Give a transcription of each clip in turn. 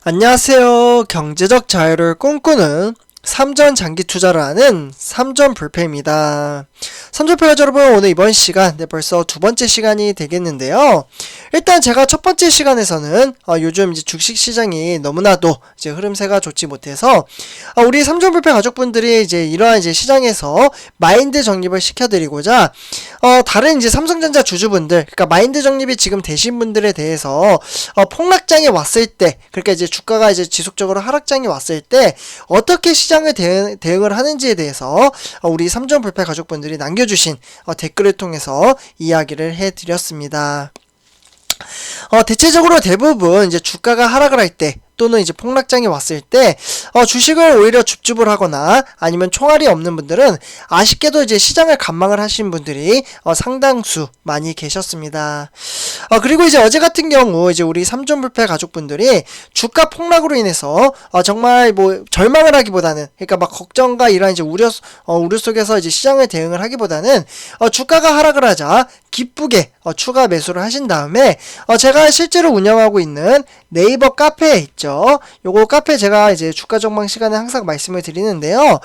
안녕하세요. 경제적 자유를 꿈꾸는 삼전 장기 투자를 하는 삼전 불패입니다. 삼전패 가족 여러분, 오늘 이번 시간 벌써 두 번째 시간이 되겠는데요. 일단 제가 첫 번째 시간에서는 요즘 이제 주식 시장이 너무나도 이제 흐름세가 좋지 못해서 우리 삼전 불패 가족분들이 이제 이러한 이제 시장에서 마인드 정립을 시켜드리고자 다른 이제 삼성전자 주주분들, 그러니까 마인드 정립이 지금 되신 분들에 대해서 폭락장이 왔을 때, 그러니까 이제 주가가 이제 지속적으로 하락장이 왔을 때 어떻게 시장을 대응을 하는지에 대해서 우리 삼전 불패 가족분들이 남겨주신 댓글을 통해서 이야기를 해드렸습니다. 대체적으로 대부분 이제 주가가 하락을 할 때 또는 이제 폭락장이 왔을 때 주식을 오히려 줍줍을 하거나 아니면 총알이 없는 분들은 아쉽게도 이제 시장을 관망을 하신 분들이 상당수 많이 계셨습니다. 그리고 이제 어제 같은 경우 이제 우리 삼전불패 가족분들이 주가 폭락으로 인해서 정말 뭐 절망을 하기보다는, 그러니까 막 걱정과 이런 이제 우려 속에서 이제 시장을 대응을 하기보다는 주가가 하락을 하자 기쁘게 추가 매수를 하신 다음에 제가 실제로 운영하고 있는 네이버 카페에 있죠. 요거 카페 제가 이제 주가 전망 시간에 항상 말씀을 드리는데요.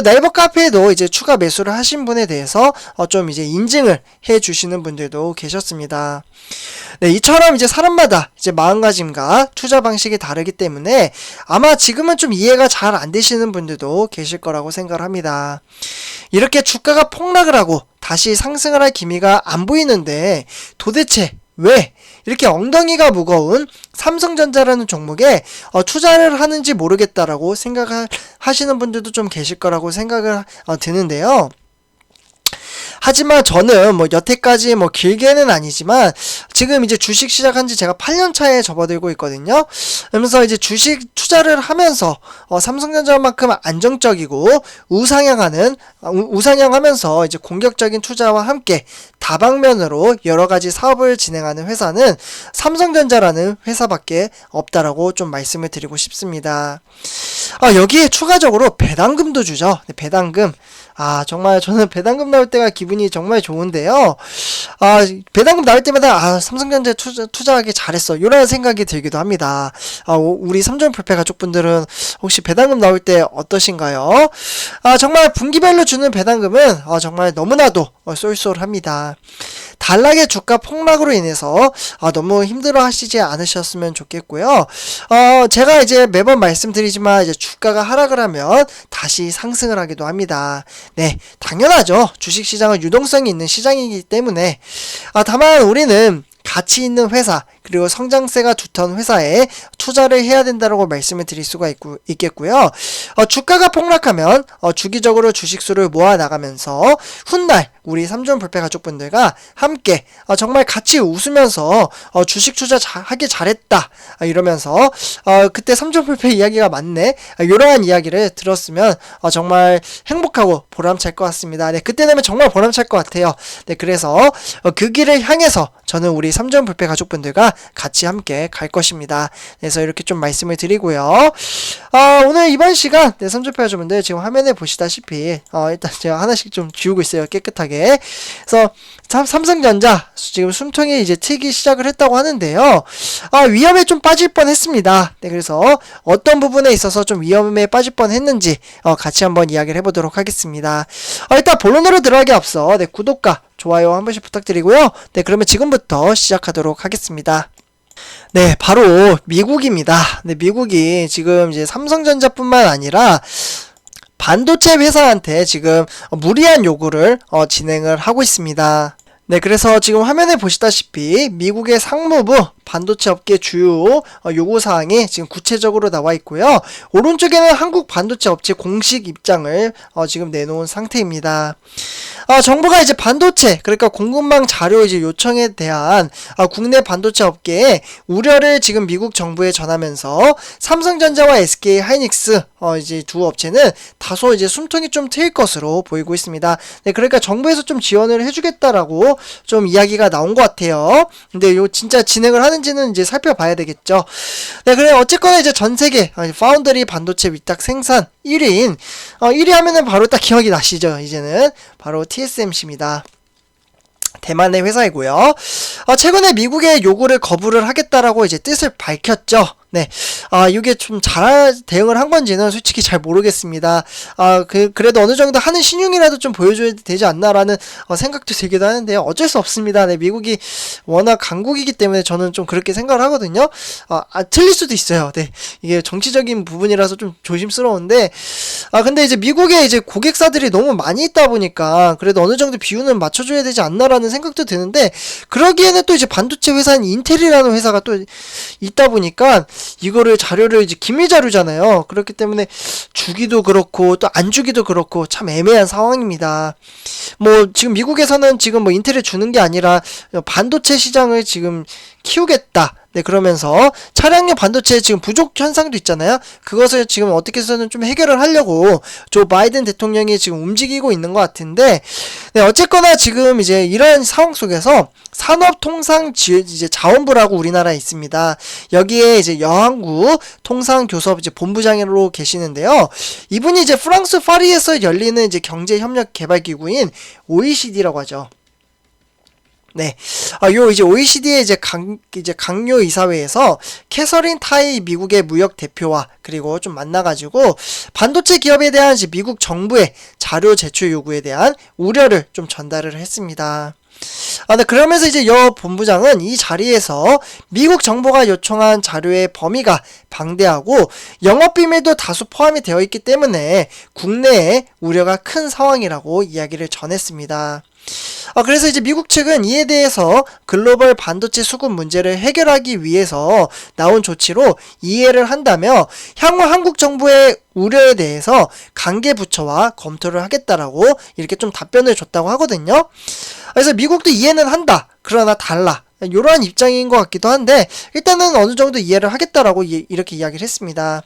네이버 카페에도 이제 추가 매수를 하신 분에 대해서 좀 이제 인증을 해 주시는 분들도 계셨습니다. 네, 이처럼 이제 사람마다 이제 마음가짐과 투자 방식이 다르기 때문에 아마 지금은 좀 이해가 잘 안 되시는 분들도 계실 거라고 생각을 합니다. 이렇게 주가가 폭락을 하고 다시 상승을 할 기미가 안 보이는데 도대체 왜 이렇게 엉덩이가 무거운 삼성전자라는 종목에 투자를 하는지 모르겠다라고 생각하시는 분들도 좀 계실 거라고 생각을 드는데요. 하지만 저는 뭐 여태까지 뭐 길게는 아니지만 지금 이제 주식 시작한 지 제가 8년 차에 접어들고 있거든요. 그러면서 이제 주식 투자를 하면서 삼성전자만큼 안정적이고 우상향하면서 이제 공격적인 투자와 함께 다방면으로 여러 가지 사업을 진행하는 회사는 삼성전자라는 회사밖에 없다라고 좀 말씀을 드리고 싶습니다. 여기에 추가적으로 배당금도 주죠. 네, 배당금. 정말 저는 배당금 나올 때가 기분이 정말 좋은데요. 배당금 나올 때마다 삼성전자에 투자하기 잘했어, 이런 생각이 들기도 합니다. 우리 삼전불패 가족분들은 혹시 배당금 나올 때 어떠신가요? 정말 분기별로 주는 배당금은 정말 너무나도 쏠쏠합니다. 단락의 주가 폭락으로 인해서 너무 힘들어 하시지 않으셨으면 좋겠고요. 제가 이제 매번 말씀드리지만 이제 주가가 하락을 하면 다시 상승을 하기도 합니다. 네, 당연하죠. 주식시장은 유동성이 있는 시장이기 때문에. 다만 우리는 가치 있는 회사, 그리고 성장세가 두터운 회사에 투자를 해야 된다고 말씀을 드릴 수가 있겠고요. 주가가 폭락하면 주기적으로 주식수를 모아 나가면서 훗날 우리 삼전불패 가족분들과 함께 정말 같이 웃으면서 주식 투자 하기 잘했다 이러면서 그때 삼전불패 이야기가 맞네, 이러한 이야기를 들었으면 정말 행복하고 보람찰 것 같습니다. 네, 그때 되면 정말 보람찰 것 같아요. 네, 그래서 그 길을 향해서 저는 우리 삼전불패 가족분들과 같이 함께 갈 것입니다. 그래서 이렇게 좀 말씀을 드리고요. 오늘 이번 시간 삼전불패 가족분들 지금 화면에 보시다시피 일단 제가 하나씩 좀 지우고 있어요, 깨끗하게. 그래서 삼성전자 지금 숨통이 이제 트이기 시작을 했다고 하는데요. 위험에 좀 빠질 뻔 했습니다. 네, 그래서 어떤 부분에 있어서 좀 위험에 빠질 뻔 했는지 같이 한번 이야기를 해보도록 하겠습니다. 일단 본론으로 들어가기 앞서 구독과 좋아요 한 번씩 부탁드리고요. 네, 그러면 지금부터 시작하도록 하겠습니다. 네, 바로 미국입니다. 네, 미국이 지금 이제 삼성전자뿐만 아니라 반도체 회사한테 지금 무리한 요구를 진행을 하고 있습니다. 네, 그래서 지금 화면에 보시다시피 미국의 상무부 반도체 업계 주요 요구사항이 지금 구체적으로 나와 있고요. 오른쪽에는 한국 반도체 업체 공식 입장을 지금 내놓은 상태입니다. 정부가 이제 반도체, 그러니까 공급망 자료 이제 요청에 대한 국내 반도체 업계의 우려를 지금 미국 정부에 전하면서 삼성전자와 SK 하이닉스 이제 두 업체는 다소 이제 숨통이 좀 트일 것으로 보이고 있습니다. 네, 그러니까 정부에서 좀 지원을 해주겠다라고 좀 이야기가 나온 것 같아요. 근데 요 진짜 진행을 하는지는 이제 살펴봐야 되겠죠. 네, 그래 어쨌거나 이제 전 세계 파운드리 반도체 위탁 생산 1위인 1위 하면은 바로 딱 기억이 나시죠. 이제는 바로 TSMC입니다. 대만의 회사이고요. 최근에 미국의 요구를 거부를 하겠다라고 이제 뜻을 밝혔죠. 네. 이게 좀 잘 대응을 한 건지는 솔직히 잘 모르겠습니다. 그래도 어느 정도 하는 신용이라도 좀 보여줘야 되지 않나라는 생각도 들기도 하는데요. 어쩔 수 없습니다. 네, 미국이 워낙 강국이기 때문에 저는 좀 그렇게 생각을 하거든요. 틀릴 수도 있어요. 네. 이게 정치적인 부분이라서 좀 조심스러운데, 근데 이제 미국에 이제 고객사들이 너무 많이 있다 보니까 그래도 어느 정도 비율은 맞춰줘야 되지 않나라는 생각도 드는데, 그러기에는 또 이제 반도체 회사인 인텔이라는 회사가 또 있다 보니까 이거를 자료를 이제 기밀 자료잖아요. 그렇기 때문에 주기도 그렇고 또 안 주기도 그렇고 참 애매한 상황입니다. 뭐 지금 미국에서는 지금 뭐 인텔에 주는 게 아니라 반도체 시장을 지금 키우겠다. 네, 그러면서 차량용 반도체 지금 부족 현상도 있잖아요. 그것을 지금 어떻게 해서는 좀 해결을 하려고 조 바이든 대통령이 지금 움직이고 있는 것 같은데, 네, 어쨌거나 지금 이제 이런 상황 속에서 산업통상자원부라고 우리나라에 있습니다. 여기에 이제 여항구 통상교섭 이제 본부장으로 계시는데요. 이분이 이제 프랑스 파리에서 열리는 이제 경제협력개발기구인 OECD라고 하죠. 네. 요 이제 OECD의 이제 강요 이사회에서 캐서린 타이 미국의 무역 대표와 그리고 좀 만나가지고 반도체 기업에 대한 이제 미국 정부의 자료 제출 요구에 대한 우려를 좀 전달을 했습니다. 네, 그러면서 이제 여 본부장은 이 자리에서 미국 정부가 요청한 자료의 범위가 방대하고 영업비밀도 다수 포함이 되어 있기 때문에 국내에 우려가 큰 상황이라고 이야기를 전했습니다. 그래서 이제 미국 측은 이에 대해서 글로벌 반도체 수급 문제를 해결하기 위해서 나온 조치로 이해를 한다며 향후 한국 정부의 우려에 대해서 관계 부처와 검토를 하겠다라고 이렇게 좀 답변을 줬다고 하거든요. 그래서 미국도 이해는 한다. 그러나 달라. 이러한 입장인 것 같기도 한데 일단은 어느 정도 이해를 하겠다라고 이렇게 이야기를 했습니다.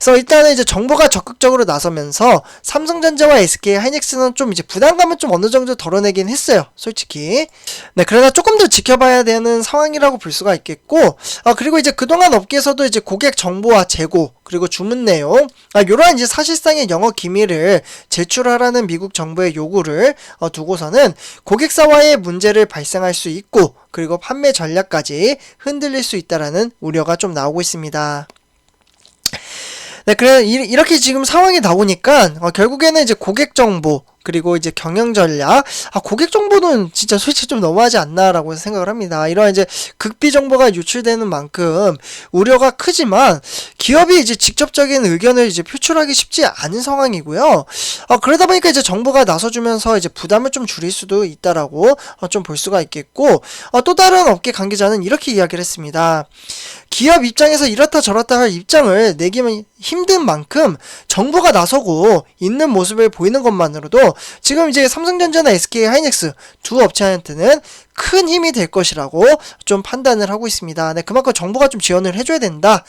그래서 일단은 이제 정부가 적극적으로 나서면서 삼성전자와 SK 하이닉스는 좀 이제 부담감을 좀 어느 정도 덜어내긴 했어요. 솔직히. 네, 그러나 조금 더 지켜봐야 되는 상황이라고 볼 수가 있겠고, 그리고 이제 그동안 업계에서도 이제 고객 정보와 재고, 그리고 주문 내용, 요러한 이제 사실상의 영업 기밀을 제출하라는 미국 정부의 요구를 두고서는 고객사와의 문제를 발생할 수 있고, 그리고 판매 전략까지 흔들릴 수 있다라는 우려가 좀 나오고 있습니다. 네, 그래 이렇게 지금 상황이 나오니까 결국에는 이제 고객 정보 그리고 이제 경영 전략, 고객 정보는 진짜 솔직히 좀 너무하지 않나라고 생각을 합니다. 이런 이제 극비 정보가 유출되는 만큼 우려가 크지만 기업이 이제 직접적인 의견을 이제 표출하기 쉽지 않은 상황이고요. 그러다 보니까 이제 정부가 나서주면서 이제 부담을 좀 줄일 수도 있다라고 좀 볼 수가 있겠고, 또 다른 업계 관계자는 이렇게 이야기를 했습니다. 기업 입장에서 이렇다 저렇다 할 입장을 내기면 힘든 만큼 정부가 나서고 있는 모습을 보이는 것만으로도 지금 이제 삼성전자나 SK 하이닉스 두 업체한테는 큰 힘이 될 것이라고 좀 판단을 하고 있습니다. 네, 그만큼 정부가 좀 지원을 해줘야 된다.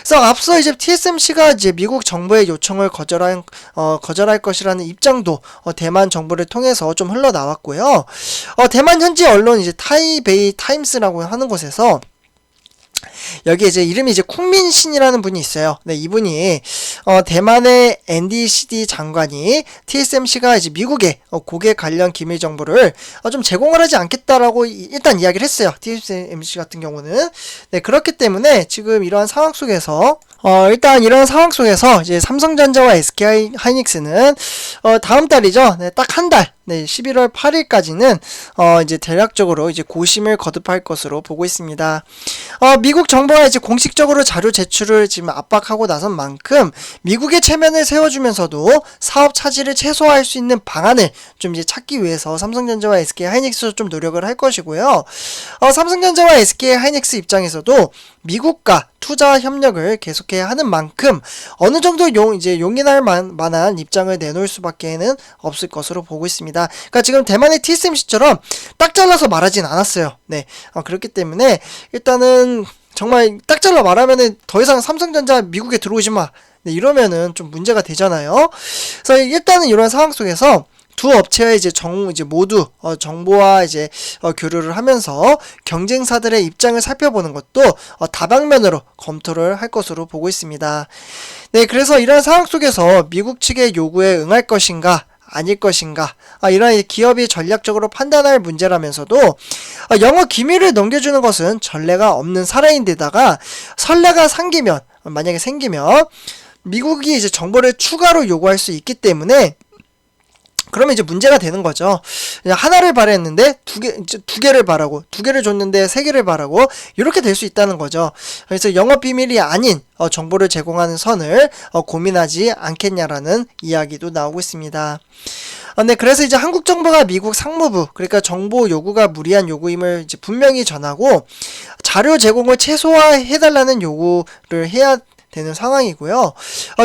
그래서 앞서 이제 TSMC가 이제 미국 정부의 요청을 거절할 것이라는 입장도 대만 정부를 통해서 좀 흘러나왔고요. 대만 현지 언론 이제 타이베이 타임스라고 하는 곳에서 여기 이제 이름이 이제 쿵민신이라는 분이 있어요. 네, 이분이 대만의 NDCD 장관이 TSMC가 이제 미국에 고객 관련 기밀 정보를 좀 제공을 하지 않겠다라고 일단 이야기를 했어요. TSMC 같은 경우는. 네, 그렇기 때문에 지금 이러한 상황 속에서 일단 이런 상황 속에서 이제 삼성전자와 SK 하이닉스는 다음 달이죠. 네, 딱 한 달. 네, 11월 8일까지는 이제 대략적으로 이제 고심을 거듭할 것으로 보고 있습니다. 미국 정부가 이제 공식적으로 자료 제출을 지금 압박하고 나선 만큼 미국의 체면을 세워주면서도 사업 차질을 최소화할 수 있는 방안을 좀 이제 찾기 위해서 삼성전자와 SK 하이닉스도 좀 노력을 할 것이고요. 삼성전자와 SK 하이닉스 입장에서도 미국과 투자 협력을 계속해야 하는 만큼 어느 정도 용인할 만한 입장을 내놓을 수밖에는 없을 것으로 보고 있습니다. 그러니까 지금 대만의 TSMC처럼 딱 잘라서 말하진 않았어요. 네, 그렇기 때문에 일단은 정말 딱 잘라 말하면은 더 이상 삼성전자 미국에 들어오지 마. 네, 이러면은 좀 문제가 되잖아요. 그래서 일단은 이런 상황 속에서 두 업체의 이제 모두 정보와 이제 교류를 하면서 경쟁사들의 입장을 살펴보는 것도 다방면으로 검토를 할 것으로 보고 있습니다. 네, 그래서 이런 상황 속에서 미국 측의 요구에 응할 것인가 아닐 것인가. 이런 기업이 전략적으로 판단할 문제라면서도 영업 기밀을 넘겨주는 것은 전례가 없는 사례인데다가 선례가 만약에 생기면 미국이 이제 정보를 추가로 요구할 수 있기 때문에 그러면 이제 문제가 되는 거죠. 그냥 하나를 바랬는데 두 개를 바라고, 두 개를 줬는데 세 개를 바라고, 이렇게 될 수 있다는 거죠. 그래서 영업 비밀이 아닌 정보를 제공하는 선을 고민하지 않겠냐라는 이야기도 나오고 있습니다. 네, 그래서 이제 한국 정부가 미국 상무부, 그러니까 정보 요구가 무리한 요구임을 이제 분명히 전하고 자료 제공을 최소화해달라는 요구를 해야 되는 상황이고요.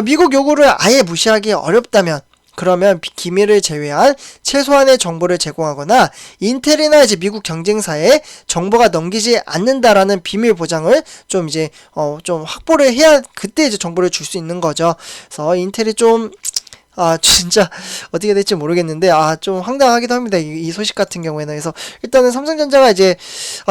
미국 요구를 아예 무시하기 어렵다면 그러면 기밀을 제외한 최소한의 정보를 제공하거나 인텔이나 이제 미국 경쟁사에 정보가 넘기지 않는다라는 비밀 보장을 좀 이제 좀 확보를 해야 그때 이제 정보를 줄 수 있는 거죠. 그래서 인텔이 좀 진짜 어떻게 될지 모르겠는데 좀 황당하기도 합니다. 이 소식 같은 경우에는. 그래서 일단은 삼성전자가 이제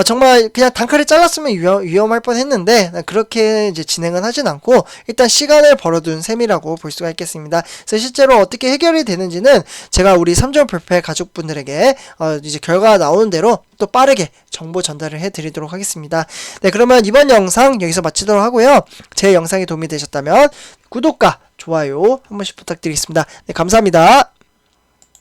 정말 그냥 단칼에 잘랐으면 위험할 뻔했는데 그렇게 이제 진행은 하진 않고 일단 시간을 벌어둔 셈이라고 볼 수가 있겠습니다. 그래서 실제로 어떻게 해결이 되는지는 제가 우리 3점 불패 가족분들에게 이제 결과가 나오는 대로 또 빠르게 정보 전달을 해드리도록 하겠습니다. 네, 그러면 이번 영상 여기서 마치도록 하고요. 제 영상이 도움이 되셨다면 구독과 좋아요 한 번씩 부탁드리겠습니다. 네, 감사합니다.